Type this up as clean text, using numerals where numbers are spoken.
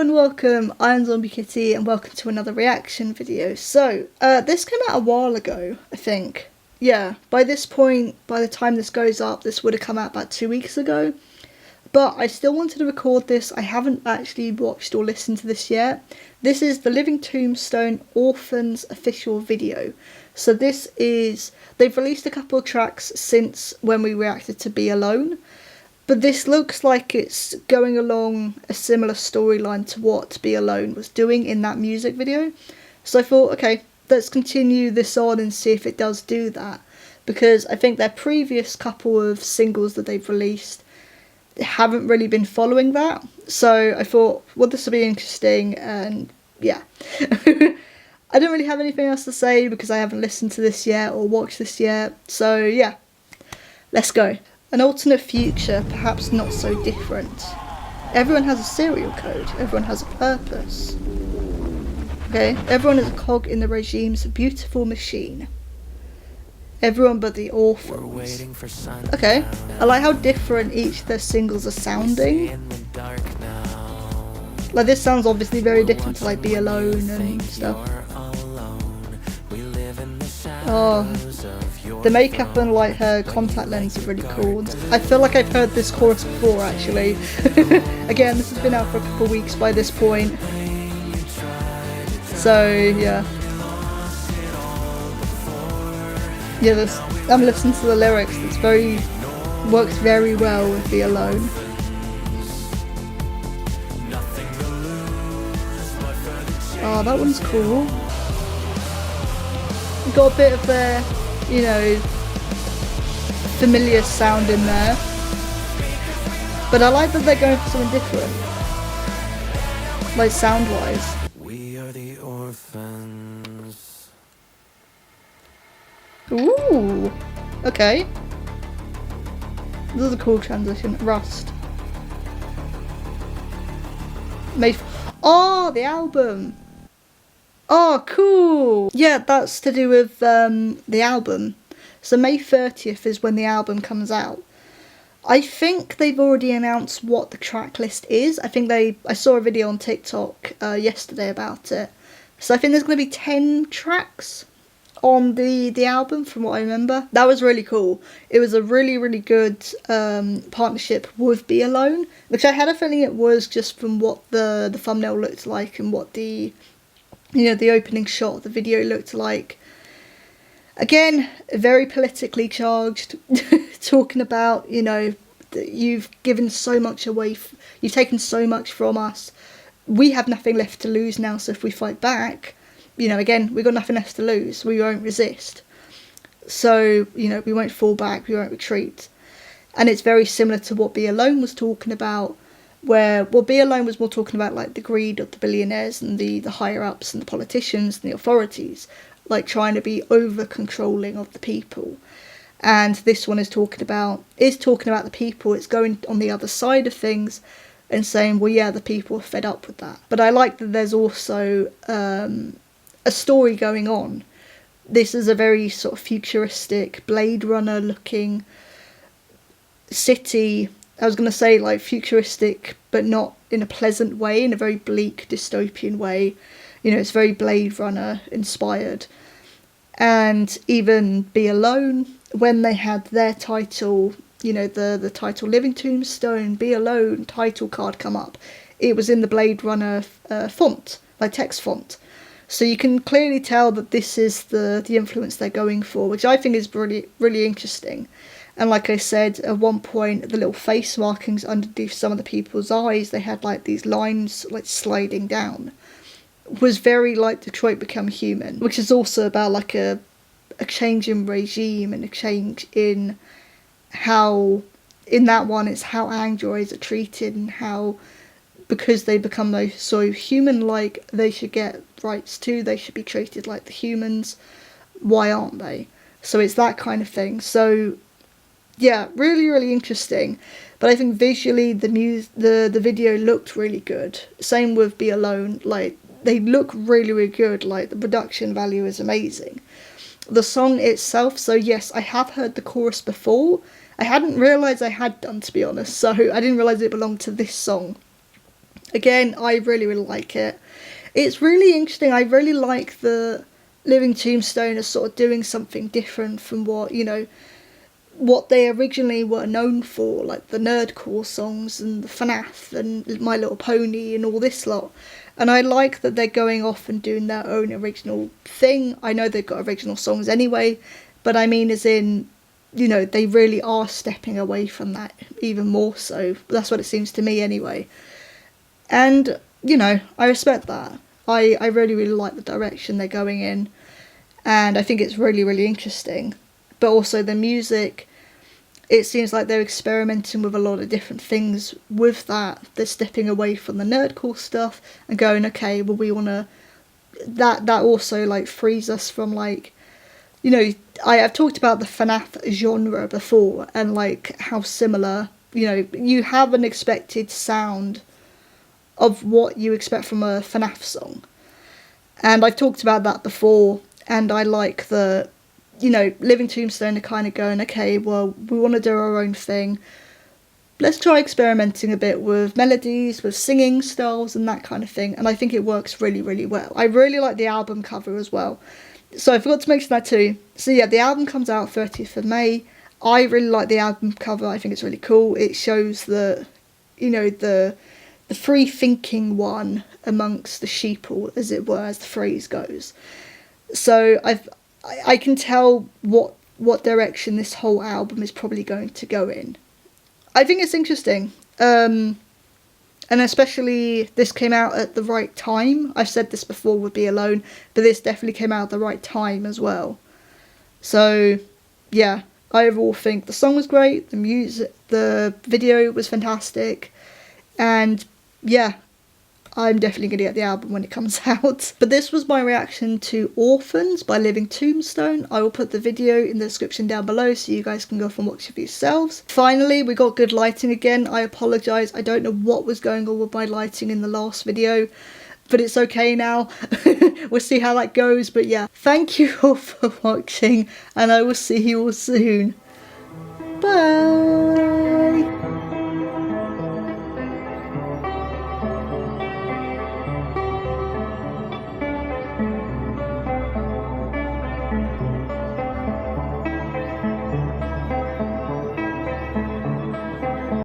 and welcome, I'm Zombie Kitty and welcome to another reaction video. So, this came out a while ago, I think. Yeah, by this point, by the time this goes up, this would have come out about 2 weeks ago. But I still wanted to record this. I haven't actually watched or listened to this yet. This is the TheLivingTombstone Orphans official video. So this is, they've released a couple of tracks since when we reacted to Be Alone. But this looks like it's going along a similar storyline to what Be Alone was doing in that music video. So I thought, okay, let's continue this on and see if it does do that. Because I think their previous couple of singles that they've released haven't really been following that. So I thought, well, this will be interesting, and yeah. I don't really have anything else to say because I haven't listened to this yet or watched this yet. So yeah, let's go. An alternate future, perhaps not so different. Everyone has a serial code. Everyone has a purpose. Okay, everyone is a cog in the regime's beautiful machine. Everyone but the orphans. Okay, I like how different each of their singles are sounding. Like, this sounds obviously very different to like Be Alone and stuff. Oh, the makeup and like her contact lens are really cool. I feel like I've heard this chorus before actually. Again, this has been out for a couple of weeks by this point. So yeah. Yeah, this, I'm listening to the lyrics. It's works very well with Be Alone. Oh, that one's cool. We've got a bit of their, you know, familiar sound in there. But I like that they're going for something different. Like sound-wise. We are the orphans. Ooh, okay. This is a cool transition. Rust. Oh, the album. Oh, cool. Yeah, that's to do with the album. So May 30th is when the album comes out. I think they've already announced what the track list is. I saw a video on TikTok yesterday about it. So I think there's going to be 10 tracks on the album from what I remember. That was really cool. It was a really, really good partnership with Be Alone, which I had a feeling it was just from what the thumbnail looked like and what the opening shot of the video looked like. Again, very politically charged, talking about, you know, that you've given so much away, you've taken so much from us. We have nothing left to lose now, so if we fight back, you know, again, we've got nothing left to lose. We won't resist. So, you know, we won't fall back, we won't retreat. And it's very similar to what Be Alone was talking about, where, well, Be Alone was more talking about like the greed of the billionaires and the higher ups and the politicians and the authorities, like trying to be over controlling of the people. And this one is talking about the people. It's going on the other side of things and saying, well, yeah, the people are fed up with that. But I like that there's also a story going on. This is a very sort of futuristic, Blade Runner looking city. I was going to say like futuristic, but not in a pleasant way, in a very bleak dystopian way. You know, it's very Blade Runner inspired. And even Be Alone, when they had their title, you know, the title Living Tombstone, Be Alone title card come up, it was in the Blade Runner font, like text font. So you can clearly tell that this is the influence they're going for, which I think is really, really interesting. And like I said, at one point, the little face markings underneath some of the people's eyes, they had like these lines like sliding down. Was very like Detroit Become Human, which is also about like a change in regime and a change in how, in that one, it's how androids are treated and how, because they become so human-like, they should get rights too, they should be treated like the humans. Why aren't they? So it's that kind of thing. So yeah, really, really interesting. But I think visually the video looked really good. Same with Be Alone. Like, they look really, really good. Like, the production value is amazing. The song itself, so yes, I have heard the chorus before. I hadn't realised I had done, to be honest. So I didn't realise it belonged to this song. Again, I really, really like it. It's really interesting. I really like the Living Tombstone as sort of doing something different from what, you know, what they originally were known for, like the nerdcore songs and the FNAF and My Little Pony and all this lot. And I like that they're going off and doing their own original thing. I know they've got original songs anyway, but I mean as in, you know, they really are stepping away from that even more so. That's what it seems to me anyway. And, you know, I respect that. I really, really like the direction they're going in. And I think it's really, really interesting. But also the music, it seems like they're experimenting with a lot of different things with that. They're stepping away from the nerdcore stuff and going, okay, well, we want to... That also, like, frees us from, like... You know, I've talked about the FNAF genre before and, like, how similar... You know, you have an expected sound of what you expect from a FNAF song. And I've talked about that before, and I like the... You know, Living Tombstone are kind of going, okay, well, we want to do our own thing. Let's try experimenting a bit with melodies, with singing styles and that kind of thing. And I think it works really, really well. I really like the album cover as well. So I forgot to mention that too. So yeah, the album comes out 30th of May. I really like the album cover. I think it's really cool. It shows the, you know, the free-thinking one amongst the sheeple, as it were, as the phrase goes. So I can tell what direction this whole album is probably going to go in. I think it's interesting. And especially this came out at the right time. I've said this before with Be Alone, but this definitely came out at the right time as well. So, yeah, I overall think the song was great, the music, the video was fantastic, and yeah, I'm definitely going to get the album when it comes out. But this was my reaction to Orphans by Living Tombstone. I will put the video in the description down below so you guys can go off and watch it for yourselves. Finally, we got good lighting again. I apologise. I don't know what was going on with my lighting in the last video, but it's okay now. We'll see how that goes. But yeah, thank you all for watching, and I will see you all soon. Bye!